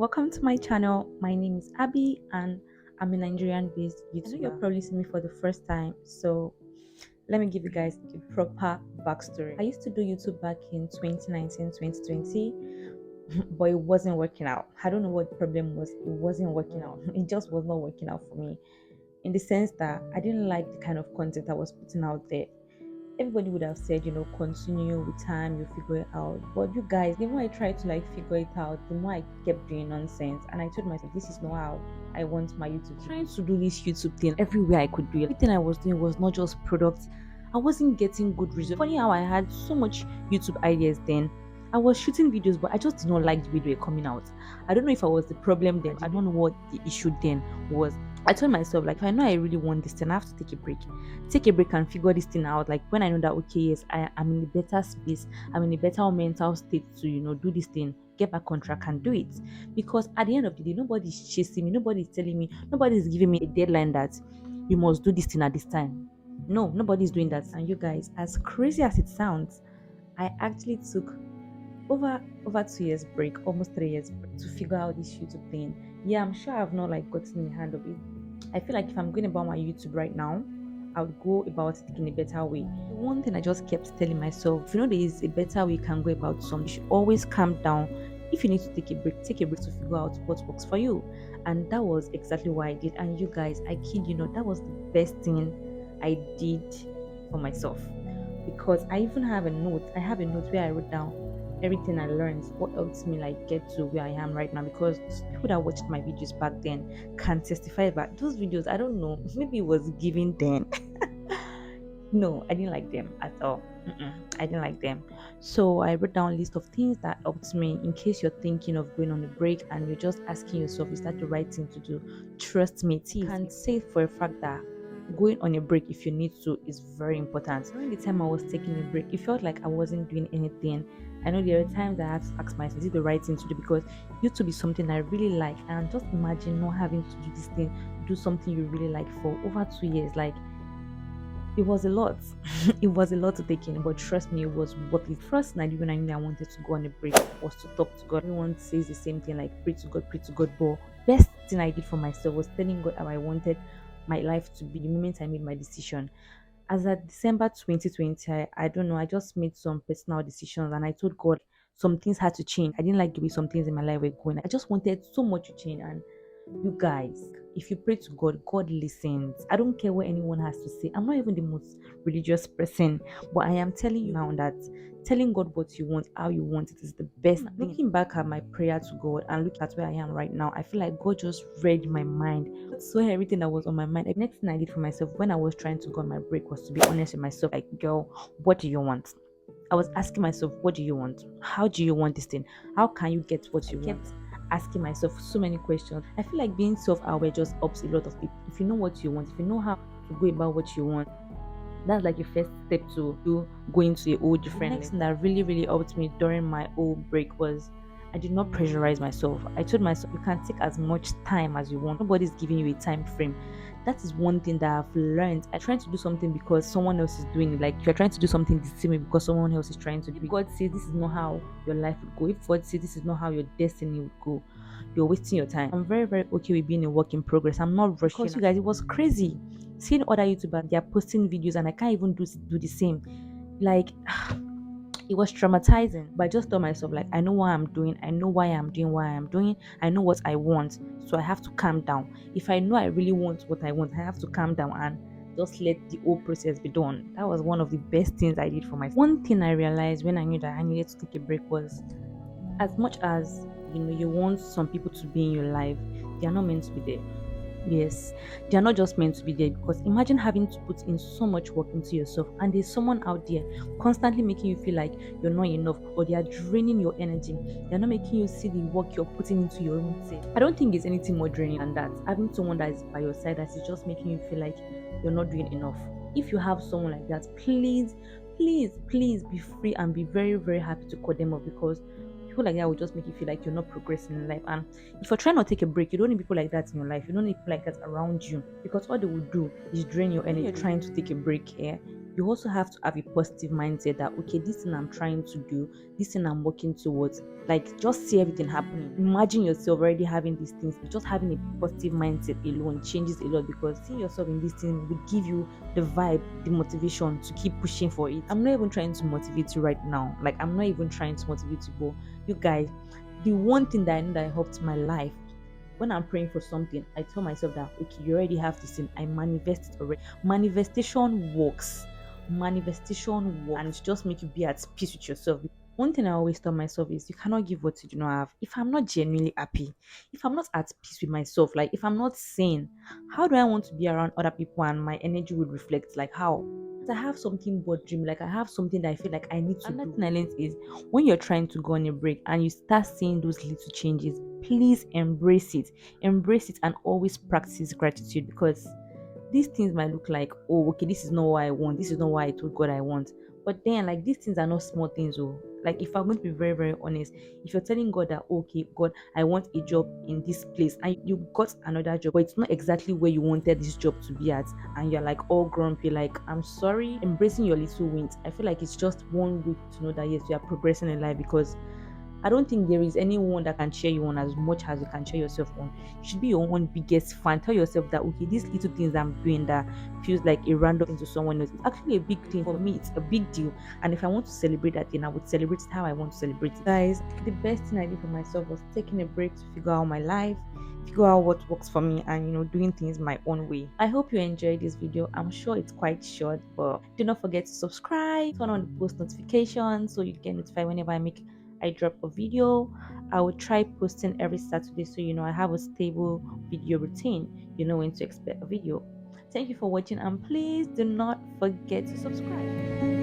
welcome to my channel. My name is Abby and I'm a Nigerian based YouTuber. I know you're probably seeing me for the first time, so let me give you guys a proper backstory. I used to do YouTube back in 2019, 2020, but it wasn't working out. I don't know what the problem was, it wasn't working out. It just was not working out for me in the sense that I didn't like the kind of content I was putting out there. Everybody would have said, continue with time, you figure it out. But you guys, the more I tried to figure it out, the more I kept doing nonsense. And I told myself, this is not how I want my YouTube. Trying to do this YouTube thing everywhere I could do it. Everything I was doing was not just products. I wasn't getting good results. Funny how I had so much YouTube ideas then. I was shooting videos, but I just did not like the video coming out. I don't know if I was the problem then. I don't know what the issue then was. I told myself, if I know I really want this thing, I have to take a break. Take a break and figure this thing out. Like when I know that, okay, yes, I'm in a better space, I'm in a better mental state to, do this thing, get back on track and do it. Because at the end of the day, nobody's chasing me, nobody's telling me, nobody's giving me a deadline that you must do this thing at this time. No, nobody's doing that. And you guys, as crazy as it sounds, I actually took over 2 years break, almost 3 years break, to figure out this YouTube thing. Yeah, I'm sure I've not gotten the hand of it. I feel like if I'm going about my YouTube right now, I would go about it in a better way. One thing I just kept telling myself, if you know there is a better way you can go about something, you should always calm down. If you need to take a break to figure out what works for you. And that was exactly what I did. And you guys, I kid you not, that was the best thing I did for myself. Because I even have a note. I have a note where I wrote down everything I learned, what helped me get to where I am right now. Because people that watched my videos back then can testify about those videos. I don't know, maybe it was given then. No, I didn't like them at all. I didn't like them. So I wrote down a list of things that helped me. In case you're thinking of going on a break and you're just asking yourself, is that the right thing to do? Trust me, it is. I can say for a fact that going on a break if you need to is very important. During the time I was taking a break, it felt like I wasn't doing anything. I know there are times that I had to ask myself, is it the right thing to do? Because YouTube is something I really like, and just imagine not having to do this thing, do something you really like for over 2 years. It was a lot. It was a lot to take in, but trust me, it was worth it. First night when I knew I wanted to go on a break was to talk to God. Everyone says the same thing, pray to God, pray to God. But best thing I did for myself was telling God how I wanted my life to be the moment I made my decision. As at December 2020, I don't know, I just made some personal decisions and I told God some things had to change. I didn't like the way some things in my life were going. I just wanted so much to change, and you guys, if you pray to God, God listens. I don't care what anyone has to say. I'm not even the most religious person, but I am telling you now that telling God what you want, how you want it, is the best thing. Looking back at my prayer to God and look at where I am right now, I feel like God just read my mind. God saw everything that was on my mind. The next thing I did for myself when I was trying to go on my break was to be honest with myself. Girl, what do you want? I was asking myself, what do you want? How do you want this thing? How can you get what you want? Asking myself so many questions. I feel like being self-aware just helps a lot of people. If you know what you want, if you know how to go about what you want, that's like your first step to do going to a whole different. The next thing that really, really helped me during my whole break was I did not pressurize myself. I told myself you can take as much time as you want. Nobody's giving you a time frame. That is one thing that I've learned. I try to do something because someone else is doing it. Like you're trying to do something the same way because someone else is trying to do it. If God says this is not how your life would go, if God says this is not how your destiny would go, you're wasting your time. I'm very, very okay with being a work in progress. I'm not rushing. Because you guys, it was crazy seeing other YouTubers, they're posting videos and I can't even do the same. It was traumatizing. But I just told myself, I know what I'm doing, I know why I'm doing what I'm doing, I know what I want. So I have to calm down. If I know I really want what I want, I have to calm down and just let the whole process be done. That was one of the best things I did for myself. One thing I realized when I knew that I needed to take a break was, as much as you want some people to be in your life, they are not meant to be there. Yes, they are not just meant to be there, because imagine having to put in so much work into yourself and there's someone out there constantly making you feel like you're not enough, or they are draining your energy. They're not making you see the work you're putting into your own self. I don't think there's anything more draining than that. Having someone that is by your side that is just making you feel like you're not doing enough. If you have someone like that, please, please, please be free and be very, very happy to cut them off, because people like that will just make you feel like you're not progressing in life. And if you're trying to take a break, you don't need people like that in your life. You don't need people like that around you, because all they will do is drain your energy. You're trying to take a break here, you also have to have a positive mindset that okay, this thing I'm trying to do, this thing I'm working towards, like just see everything happening. Imagine yourself already having these things. Just having a positive mindset alone changes a lot, because seeing yourself in this thing will give you the vibe, the motivation to keep pushing for it. I'm not even trying to motivate you right now. Like I'm not even trying to motivate you, but you guys, the one thing that I know that helped my life, when I'm praying for something, I tell myself that okay, you already have this thing. I manifest it already. Manifestation works. Manifestation works, and just make you be at peace with yourself. One thing I always tell myself is you cannot give what you do not have. If I'm not genuinely happy, if I'm not at peace with myself, like if I'm not sane, how do I want to be around other people and my energy would reflect? Like how? I have something bothering me, like I have something that I feel like I need to do. Another thing I learned is when you're trying to go on a break and you start seeing those little changes, please embrace it. Embrace it and always practice gratitude, because these things might look like, oh, okay, this is not what I want, this is not what I told God I want. But then, like, these things are not small things. Oh, like, if I'm going to be very, very honest, if you're telling God that, okay, God, I want a job in this place, and you got another job, but it's not exactly where you wanted this job to be at, and you're like all grumpy, like, I'm sorry, embracing your little wins, I feel like it's just one way to know that yes, you are progressing in life, because I don't think there is anyone that can cheer you on as much as you can cheer yourself on. You should be your own biggest fan. Tell yourself that okay, these little things I'm doing that feels like a random thing to someone else, it's actually a big thing for me. It's a big deal. And if I want to celebrate that thing, I would celebrate it how I want to celebrate it. Guys, the best thing I did for myself was taking a break to figure out my life, figure out what works for me, and doing things my own way. I hope you enjoyed this video. I'm sure it's quite short, but do not forget to subscribe, turn on the post notifications so you get notified whenever I drop a video. I will try posting every Saturday, so I have a stable video routine. You know when to expect a video. Thank you for watching, and please do not forget to subscribe.